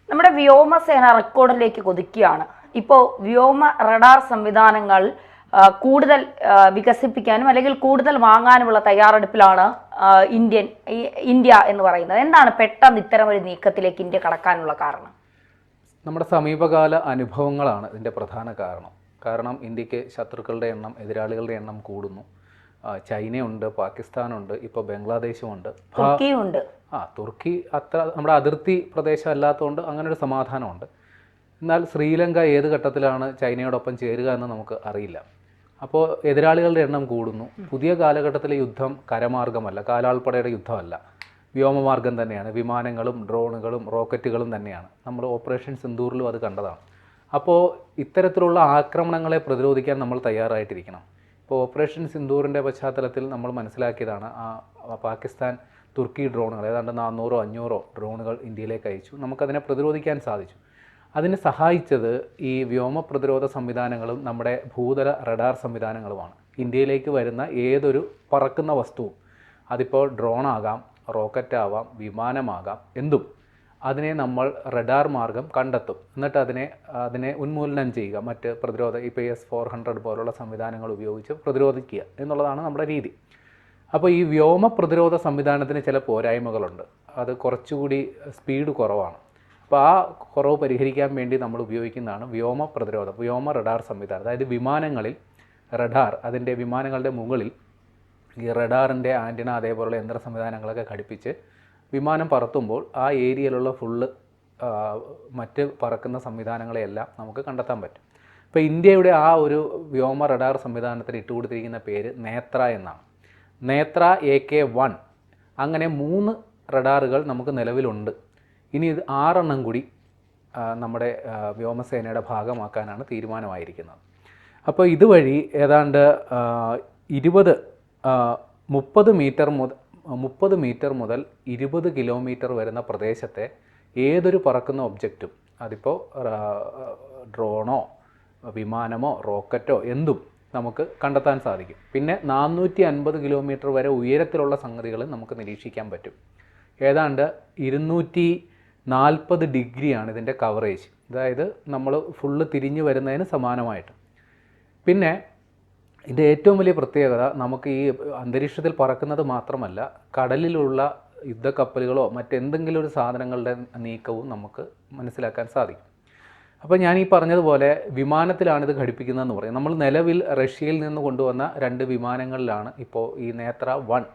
നമ്മുടെ വ്യോമസേന റെക്കോർഡിലേക്ക് കുതിക്കുകയാണ്. ഇപ്പോൾ വ്യോമ റഡാർ സംവിധാനങ്ങൾ കൂടുതൽ വികസിപ്പിക്കാനും അല്ലെങ്കിൽ കൂടുതൽ വാങ്ങാനുമുള്ള തയ്യാറെടുപ്പിലാണ് ഇന്ത്യ എന്ന് പറയുന്നത്. എന്താണ് പെട്ടെന്ന് ഇത്തരം ഒരു നീക്കത്തിലേക്ക് ഇന്ത്യ കടക്കാനുള്ള കാരണം? നമ്മുടെ സമീപകാല അനുഭവങ്ങളാണ് ഇതിൻ്റെ പ്രധാന കാരണം ഇന്ത്യക്ക് ശത്രുക്കളുടെ എണ്ണം, എതിരാളികളുടെ എണ്ണം കൂടുന്നു. ചൈനയുണ്ട്, പാകിസ്ഥാനുണ്ട്, ഇപ്പോൾ ബംഗ്ലാദേശുമുണ്ട്, തുർക്കിയുണ്ട്. തുർക്കി അത്ര നമ്മുടെ അതിർത്തി പ്രദേശം അല്ലാത്തതുകൊണ്ട് അങ്ങനെ ഒരു സമാധാനമുണ്ട്. എന്നാൽ ശ്രീലങ്ക ഏത് ഘട്ടത്തിലാണ് ചൈനയോടൊപ്പം ചേരുക എന്ന് നമുക്ക് അറിയില്ല. അപ്പോൾ എതിരാളികളുടെ എണ്ണം കൂടുന്നു. പുതിയ കാലഘട്ടത്തിലെ യുദ്ധം കരമാർഗമല്ല, കാലാൾപ്പടയുടെ യുദ്ധമല്ല, വ്യോമമാർഗം തന്നെയാണ്. വിമാനങ്ങളും ഡ്രോണുകളും റോക്കറ്റുകളും തന്നെയാണ്. നമ്മൾ ഓപ്പറേഷൻ സിന്ദൂറിലും അത് കണ്ടതാണ്. അപ്പോൾ ഇത്തരത്തിലുള്ള ആക്രമണങ്ങളെ പ്രതിരോധിക്കാൻ നമ്മൾ തയ്യാറായിട്ടിരിക്കണം. ഇപ്പോൾ ഓപ്പറേഷൻ സിന്ദൂറിൻ്റെ പശ്ചാത്തലത്തിൽ നമ്മൾ മനസ്സിലാക്കിയതാണ്, പാകിസ്ഥാൻ തുർക്കി ഡ്രോണുകൾ ഏതാണ്ട് 400-500 ഡ്രോണുകൾ ഇന്ത്യയിലേക്ക് അയച്ചു. നമുക്കതിനെ പ്രതിരോധിക്കാൻ സാധിച്ചു. അതിന് സഹായിച്ചത് ഈ വ്യോമ പ്രതിരോധ സംവിധാനങ്ങളും നമ്മുടെ ഭൂതല റഡാർ സംവിധാനങ്ങളുമാണ്. ഇന്ത്യയിലേക്ക് വരുന്ന ഏതൊരു പറക്കുന്ന വസ്തുവും, അതിപ്പോൾ ഡ്രോണാകാം, റോക്കറ്റാവാം, വിമാനമാകാം, എന്തും അതിനെ നമ്മൾ റഡാർ മാർഗം കണ്ടെത്തും. എന്നിട്ട് അതിനെ ഉന്മൂലനം ചെയ്യുക, മറ്റ് പ്രതിരോധ ഇപ്പോൾ S-400 പോലുള്ള സംവിധാനങ്ങൾ ഉപയോഗിച്ച് പ്രതിരോധിക്കുക എന്നുള്ളതാണ് നമ്മുടെ രീതി. അപ്പോൾ ഈ വ്യോമ പ്രതിരോധ സംവിധാനത്തിന് ചില പോരായ്മകളുണ്ട്. അത് കുറച്ചുകൂടി സ്പീഡ് കുറവാണ്. അപ്പോൾ ആ കുറവ് പരിഹരിക്കാൻ വേണ്ടി നമ്മൾ ഉപയോഗിക്കുന്നതാണ് വ്യോമ റഡാർ സംവിധാനം. അതായത് വിമാനങ്ങളിൽ റഡാർ, അതിൻ്റെ വിമാനങ്ങളുടെ മുകളിൽ ഈ റഡാറിൻ്റെ ആൻറ്റിന അതേപോലുള്ള യന്ത്ര സംവിധാനങ്ങളൊക്കെ ഘടിപ്പിച്ച് വിമാനം പറത്തുമ്പോൾ ആ ഏരിയയിലുള്ള മറ്റ് പറക്കുന്ന സംവിധാനങ്ങളെയെല്ലാം നമുക്ക് കണ്ടെത്താൻ പറ്റും. ഇപ്പോൾ ഇന്ത്യയുടെ ആ ഒരു വ്യോമ റഡാർ സംവിധാനത്തിന് ഇട്ടുകൊടുത്തിരിക്കുന്ന പേര് നേത്ര എന്നാണ്. നേത്ര AK-1 അങ്ങനെ 3 റഡാറുകൾ നമുക്ക് നിലവിലുണ്ട്. ഇനി ഇത് 6 കൂടി നമ്മുടെ വ്യോമസേനയുടെ ഭാഗമാക്കാനാണ് തീരുമാനമായിരിക്കുന്നത്. അപ്പോൾ ഇതുവഴി ഏതാണ്ട് 30 മീറ്റർ മുതൽ 20 കിലോമീറ്റർ വരുന്ന പ്രദേശത്തെ ഏതൊരു പറക്കുന്ന ഒബ്ജക്റ്റും, അതിപ്പോൾ ഡ്രോണോ വിമാനമോ റോക്കറ്റോ എന്തും നമുക്ക് കണ്ടെത്താൻ സാധിക്കും. പിന്നെ 450 കിലോമീറ്റർ വരെ ഉയരത്തിലുള്ള സംഗതികൾ നമുക്ക് നിരീക്ഷിക്കാൻ പറ്റും. ഏതാണ്ട് 240 ഡിഗ്രിയാണ് ഇതിൻ്റെ കവറേജ്. അതായത് നമ്മൾ ഫുള്ള് തിരിഞ്ഞു വരുന്നതിന് സമാനമായിട്ട്. പിന്നെ ഇതിൻ്റെ ഏറ്റവും വലിയ പ്രത്യേകത, നമുക്ക് ഈ അന്തരീക്ഷത്തിൽ പറക്കുന്നത് മാത്രമല്ല, കടലിലുള്ള യുദ്ധക്കപ്പലുകളോ മറ്റെന്തെങ്കിലും ഒരു സാധനങ്ങളുടെ നീക്കവും നമുക്ക് മനസ്സിലാക്കാൻ സാധിക്കും. അപ്പോൾ ഞാൻ ഈ പറഞ്ഞതുപോലെ വിമാനത്തിലാണിത് ഘടിപ്പിക്കുന്നതെന്ന് പറയും. നമ്മൾ നിലവിൽ റഷ്യയിൽ നിന്ന് കൊണ്ടുവന്ന 2 വിമാനങ്ങളിലാണ് ഇപ്പോൾ ഈ നേത്ര 1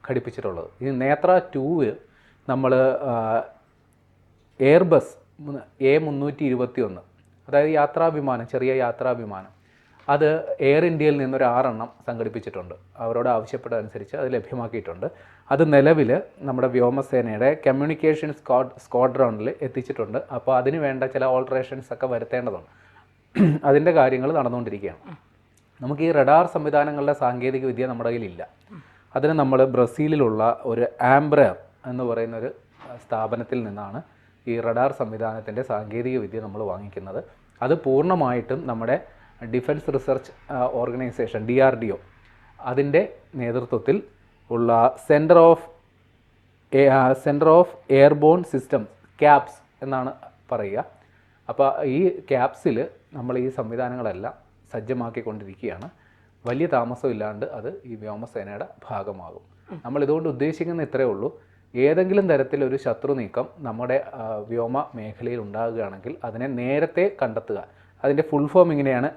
ഘടിപ്പിച്ചിട്ടുള്ളത്. ഈ നേത്ര 2 നമ്മൾ എയർബസ് A321, അതായത് ചെറിയ യാത്രാ വിമാനം, അത് എയർ ഇന്ത്യയിൽ നിന്നൊരു 6 സംഘടിപ്പിച്ചിട്ടുണ്ട്. അവരോട് ആവശ്യപ്പെട്ടതനുസരിച്ച് അത് ലഭ്യമാക്കിയിട്ടുണ്ട്. അത് നിലവിൽ നമ്മുടെ വ്യോമസേനയുടെ കമ്മ്യൂണിക്കേഷൻ സ്ക്വാഡ്രോണിൽ എത്തിച്ചിട്ടുണ്ട്. അപ്പോൾ അതിന് വേണ്ട ചില ഓൾട്ടറേഷൻസ് ഒക്കെ വരുത്തേണ്ടതുണ്ട്. അതിൻ്റെ കാര്യങ്ങൾ നടന്നുകൊണ്ടിരിക്കുകയാണ്. നമുക്ക് ഈ റഡാർ സംവിധാനങ്ങളുടെ സാങ്കേതിക വിദ്യ നമ്മുടെ കയ്യിലില്ല. അതിന് നമ്മൾ ബ്രസീലിലുള്ള ഒരു ആംബ്രർ എന്ന് പറയുന്നൊരു സ്ഥാപനത്തിൽ നിന്നാണ് ഈ റഡാർ സംവിധാനത്തിൻ്റെ സാങ്കേതിക വിദ്യ നമ്മൾ വാങ്ങിക്കുന്നത്. അത് പൂർണ്ണമായിട്ടും നമ്മുടെ ഡിഫൻസ് റിസർച്ച് ഓർഗനൈസേഷൻ DRDO അതിൻ്റെ നേതൃത്വത്തിൽ ഉള്ള centre of airborne systems caps എന്നാണ് പറയുക. അപ്പോൾ ഈ ക്യാപ്സിൽ നമ്മൾ ഈ സംവിധാനങ്ങളെല്ലാം സജ്ജമാക്കിക്കൊണ്ടിരിക്കുകയാണ്. വലിയ താമസമില്ലാണ്ട് അത് ഈ വ്യോമസേനയുടെ ഭാഗമാകും. നമ്മൾ ഇതുകൊണ്ട് ഉദ്ദേശിക്കുന്ന ഇത്രയേ ഉള്ളൂ, ഏതെങ്കിലും തരത്തിലൊരു ശത്രു നീക്കം നമ്മുടെ വ്യോമ മേഖലയിൽ ഉണ്ടാകുകയാണെങ്കിൽ അതിനെ നേരത്തെ കണ്ടെത്തുക. അതിൻ്റെ ഫുൾ ഫോം ഇങ്ങനെയാണ്: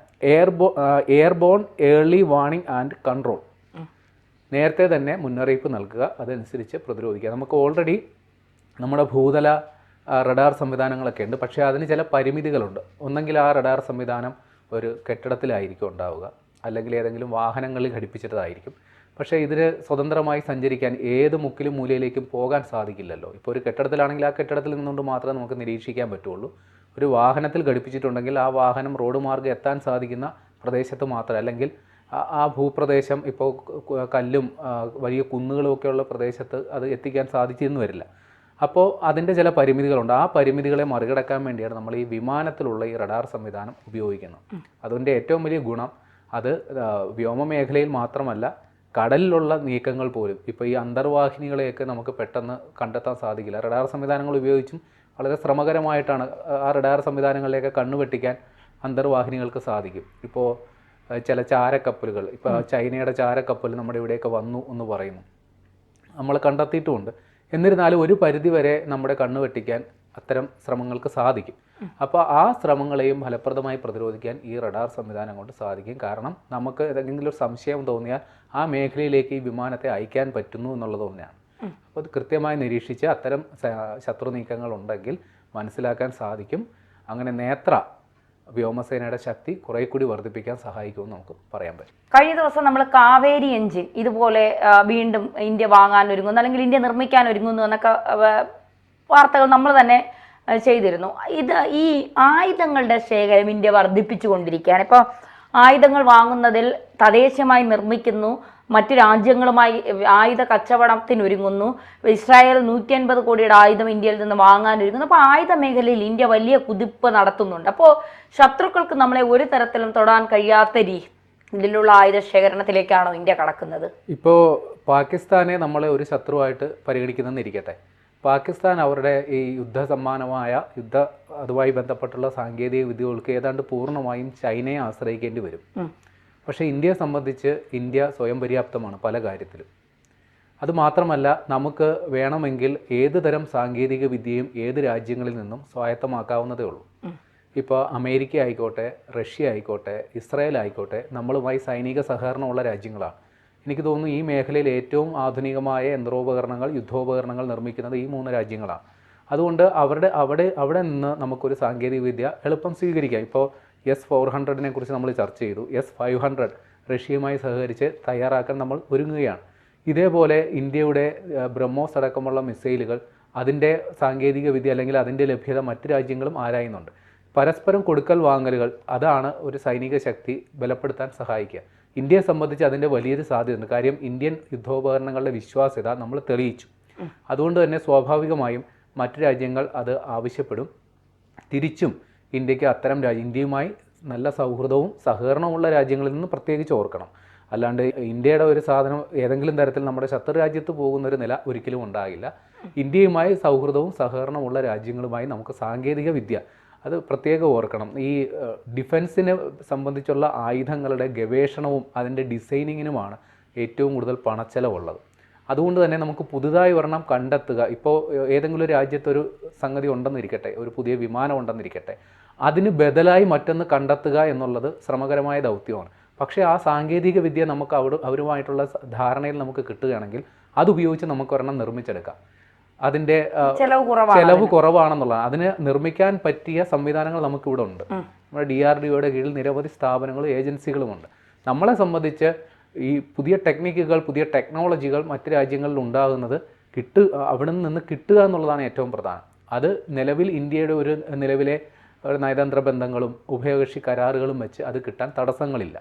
airborne early warning and control. നേരത്തെ തന്നെ മുന്നറിയിപ്പ് നൽകുക, അതനുസരിച്ച് പ്രതിരോധിക്കുക. നമുക്ക് ഓൾറെഡി നമ്മുടെ ഭൂതല റഡാർ സംവിധാനങ്ങളൊക്കെ ഉണ്ട്. പക്ഷേ അതിന് ചില പരിമിതികളുണ്ട്. ഒന്നെങ്കിൽ ആ റഡാർ സംവിധാനം ഒരു കെട്ടിടത്തിലായിരിക്കും ഉണ്ടാവുക, അല്ലെങ്കിൽ ഏതെങ്കിലും വാഹനങ്ങളിൽ ഘടിപ്പിച്ചിട്ടതായിരിക്കും. പക്ഷേ ഇതിന് സ്വതന്ത്രമായി സഞ്ചരിക്കാൻ ഏത് മുക്കിലും മൂലയിലേക്കും പോകാൻ സാധിക്കില്ലല്ലോ. ഇപ്പോൾ ഒരു കെട്ടിടത്തിലാണെങ്കിൽ ആ കെട്ടിടത്തിൽ നിന്നുകൊണ്ട് മാത്രമേ നമുക്ക് നിരീക്ഷിക്കാൻ പറ്റുള്ളൂ. ഒരു വാഹനത്തിൽ ഘടിപ്പിച്ചിട്ടുണ്ടെങ്കിൽ ആ വാഹനം റോഡ് മാർഗ്ഗം എത്താൻ സാധിക്കുന്ന പ്രദേശത്ത് മാത്രം, അല്ലെങ്കിൽ ആ ഭൂപ്രദേശം ഇപ്പോൾ കല്ലും വലിയ കുന്നുകളും ഒക്കെയുള്ള പ്രദേശത്ത് അത് എത്തിക്കാൻ സാധിച്ചെന്ന് വരില്ല. അപ്പോൾ അതിൻ്റെ ചില പരിമിതികളുണ്ട്. ആ പരിമിതികളെ മറികടക്കാൻ വേണ്ടിയാണ് നമ്മൾ ഈ വിമാനത്തിലുള്ള ഈ റഡാർ സംവിധാനം ഉപയോഗിക്കുന്നത്. അതിൻ്റെ ഏറ്റവും വലിയ ഗുണം, അത് വ്യോമ മേഖലയിൽ മാത്രമല്ല, കടലിലുള്ള നീക്കങ്ങൾ പോലും, ഇപ്പോൾ ഈ അന്തർവാഹിനികളെയൊക്കെ നമുക്ക് പെട്ടെന്ന് കണ്ടെത്താൻ സാധിക്കില്ല. റഡാർ സംവിധാനങ്ങൾ ഉപയോഗിച്ചും വളരെ ശ്രമകരമായിട്ടാണ് ആ റഡാർ സംവിധാനങ്ങളിലേക്ക് കണ്ണുവെട്ടിക്കാൻ അന്തർവാഹിനികൾക്ക് സാധിക്കും. ഇപ്പോൾ ചില ചാരക്കപ്പലുകൾ, ഇപ്പോൾ ചൈനയുടെ ചാരക്കപ്പൽ നമ്മുടെ ഇവിടെയൊക്കെ വന്നു എന്ന് പറയുന്നു, നമ്മൾ കണ്ടെത്തിയിട്ടുമുണ്ട്. എന്നിരുന്നാലും ഒരു പരിധിവരെ നമ്മുടെ കണ്ണ് വെട്ടിക്കാൻ അത്തരം ശ്രമങ്ങൾക്ക് സാധിക്കും. അപ്പോൾ ആ ശ്രമങ്ങളെയും ഫലപ്രദമായി പ്രതിരോധിക്കാൻ ഈ റഡാർ സംവിധാനം കൊണ്ട് സാധിക്കും. കാരണം നമുക്ക് ഏതെങ്കിലും ഒരു സംശയം തോന്നിയാൽ ആ മേഖലയിലേക്ക് ഈ വിമാനത്തെ അയക്കാൻ പറ്റുന്നു എന്നുള്ളത് തന്നെയാണ്. അപ്പോൾ അത് കൃത്യമായി നിരീക്ഷിച്ച് അത്തരം ശത്രു നീക്കങ്ങൾ ഉണ്ടെങ്കിൽ മനസ്സിലാക്കാൻ സാധിക്കും. അങ്ങനെ നേത്ര വ്യോമസേനയുടെ ശക്തി കുറെ കൂടി വർദ്ധിപ്പിക്കാൻ സഹായിക്കുമെന്ന് നമുക്ക് പറയാൻ പറ്റും. കഴിഞ്ഞ ദിവസം നമ്മൾ കാവേരി എഞ്ചിൻ ഇതുപോലെ വീണ്ടും ഇന്ത്യ വാങ്ങാൻ ഒരുങ്ങുന്നു, അല്ലെങ്കിൽ ഇന്ത്യ നിർമ്മിക്കാൻ ഒരുങ്ങുന്നു എന്നൊക്കെ വാർത്തകൾ നമ്മൾ തന്നെ ചെയ്തിരുന്നു. ഈ ആയുധങ്ങളുടെ ശേഖരം ഇന്ത്യ വർദ്ധിപ്പിച്ചുകൊണ്ടിരിക്കുകയാണ്. ഇപ്പോൾ ആയുധങ്ങൾ വാങ്ങുന്നതിൽ തദ്ദേശീയമായി നിർമ്മിക്കുന്നു, മറ്റു രാജ്യങ്ങളുമായി ആയുധ കച്ചവടത്തിനൊരുങ്ങുന്നു. ഇസ്രായേൽ 150 കോടിയുടെ ആയുധം ഇന്ത്യയിൽ നിന്ന് വാങ്ങാനൊരുങ്ങുന്നു. അപ്പോൾ ആയുധ മേഖലയിൽ ഇന്ത്യ വലിയ കുതിപ്പ് നടത്തുന്നുണ്ട്. അപ്പോൾ ശത്രുക്കൾക്ക് നമ്മളെ ഒരു തരത്തിലും തൊടാൻ കഴിയാത്ത രീതിയിലുള്ള ആയുധ ശേഖരണത്തിലേക്കാണോ ഇന്ത്യ കടക്കുന്നത്? ഇപ്പോൾ പാകിസ്ഥാനെ നമ്മളെ ഒരു ശത്രുവായിട്ട് പരിഗണിക്കുന്നതെന്നിരിക്കട്ടെ, പാകിസ്ഥാൻ അവരുടെ ഈ യുദ്ധസമ്മാനമായ അതുമായി ബന്ധപ്പെട്ടുള്ള സാങ്കേതിക വിദ്യകൾക്ക് ഏതാണ്ട് പൂർണ്ണമായും ചൈനയെ ആശ്രയിക്കേണ്ടി വരും. പക്ഷേ ഇന്ത്യയെ സംബന്ധിച്ച് ഇന്ത്യ സ്വയം പര്യാപ്തമാണ് പല കാര്യത്തിലും. അതുമാത്രമല്ല, നമുക്ക് വേണമെങ്കിൽ ഏത് തരം സാങ്കേതിക വിദ്യയും ഏത് രാജ്യങ്ങളിൽ നിന്നും സ്വായത്തമാക്കാവുന്നതേ ഉള്ളൂ. ഇപ്പോൾ അമേരിക്ക ആയിക്കോട്ടെ, റഷ്യ ആയിക്കോട്ടെ, ഇസ്രായേൽ ആയിക്കോട്ടെ, നമ്മളുമായി സൈനിക സഹകരണമുള്ള രാജ്യങ്ങളാണ്. എനിക്ക് തോന്നുന്നു ഈ മേഖലയിൽ ഏറ്റവും ആധുനികമായ യന്ത്രോപകരണങ്ങൾ, യുദ്ധോപകരണങ്ങൾ നിർമ്മിക്കുന്നത് ഈ 3 രാജ്യങ്ങളാണ്. അതുകൊണ്ട് അവിടെ നിന്ന് നമുക്കൊരു സാങ്കേതിക വിദ്യ എളുപ്പം സ്വീകരിക്കാം. ഇപ്പോൾ S-400 കുറിച്ച് നമ്മൾ ചർച്ച ചെയ്തു. S-500 റഷ്യയുമായി സഹകരിച്ച് തയ്യാറാക്കാൻ നമ്മൾ ഒരുങ്ങുകയാണ്. ഇതേപോലെ ഇന്ത്യയുടെ ബ്രഹ്മോസ് അടക്കമുള്ള മിസൈലുകൾ, അതിൻ്റെ സാങ്കേതിക വിദ്യ അല്ലെങ്കിൽ അതിൻ്റെ ലഭ്യത മറ്റ് രാജ്യങ്ങളും ആരായുന്നുണ്ട്. പരസ്പരം കൊടുക്കൽ വാങ്ങലുകൾ, അതാണ് ഒരു സൈനിക ശക്തി ബലപ്പെടുത്താൻ സഹായിക്കുക. ഇന്ത്യയെ സംബന്ധിച്ച് അതിൻ്റെ വലിയൊരു സാധ്യതയുണ്ട്. കാര്യം ഇന്ത്യൻ യുദ്ധോപകരണങ്ങളുടെ വിശ്വാസ്യത നമ്മൾ തെളിയിച്ചു. അതുകൊണ്ട് തന്നെ സ്വാഭാവികമായും മറ്റു രാജ്യങ്ങൾ അത് ആവശ്യപ്പെടും. തിരിച്ചും ഇന്ത്യക്ക് അത്തരം ഇന്ത്യയുമായി നല്ല സൗഹൃദവും സഹകരണവുമുള്ള രാജ്യങ്ങളിൽ നിന്ന് പ്രത്യേകിച്ച് ഓർക്കണം. അല്ലാണ്ട് ഇന്ത്യയുടെ ഒരു സാധനം ഏതെങ്കിലും തരത്തിൽ നമ്മുടെ ശത്രു രാജ്യത്ത് പോകുന്നൊരു നില ഒരിക്കലും ഉണ്ടാകില്ല. ഇന്ത്യയുമായി സൗഹൃദവും സഹകരണമുള്ള രാജ്യങ്ങളുമായി നമുക്ക് സാങ്കേതിക വിദ്യ, അത് പ്രത്യേകം ഓർക്കണം. ഈ ഡിഫൻസിനെ സംബന്ധിച്ചുള്ള ആയുധങ്ങളുടെ ഗവേഷണവും അതിൻ്റെ ഡിസൈനിങ്ങിനുമാണ് ഏറ്റവും കൂടുതൽ പണച്ചെലവുള്ളത്. അതുകൊണ്ട് തന്നെ നമുക്ക് പുതുതായി ഒരെണ്ണം കണ്ടെത്തുക. ഇപ്പോൾ ഏതെങ്കിലും ഒരു രാജ്യത്തൊരു സംഗതി ഉണ്ടെന്നിരിക്കട്ടെ, ഒരു പുതിയ വിമാനം ഉണ്ടെന്നിരിക്കട്ടെ, അതിന് ബദലായി മറ്റൊന്ന് കണ്ടെത്തുക എന്നുള്ളത് ശ്രമകരമായ ദൗത്യമാണ്. പക്ഷേ ആ സാങ്കേതിക വിദ്യ നമുക്ക് അവരുമായിട്ടുള്ള ധാരണയിൽ നമുക്ക് കിട്ടുകയാണെങ്കിൽ അതുപയോഗിച്ച് നമുക്ക് ഒരെണ്ണം നിർമ്മിച്ചെടുക്കാം. അതിൻ്റെ ചെലവ് കുറവാണെന്നുള്ളതാണ്. അതിന് നിർമ്മിക്കാൻ പറ്റിയ സംവിധാനങ്ങൾ നമുക്കിവിടെ ഉണ്ട്. നമ്മുടെ DRDOയുടെ കീഴിൽ നിരവധി സ്ഥാപനങ്ങളും ഏജൻസികളുമുണ്ട്. നമ്മളെ സംബന്ധിച്ച് ഈ പുതിയ ടെക്നിക്കുകൾ, പുതിയ ടെക്നോളജികൾ മറ്റ് രാജ്യങ്ങളിൽ ഉണ്ടാകുന്നത് അവിടെ നിന്ന് കിട്ടുക എന്നുള്ളതാണ് ഏറ്റവും പ്രധാനം. അത് നിലവിൽ ഇന്ത്യയുടെ ഒരു നിലവിലെ നയതന്ത്ര ബന്ധങ്ങളും ഉഭയകക്ഷി കരാറുകളും വെച്ച് അത് കിട്ടാൻ തടസ്സങ്ങളില്ല.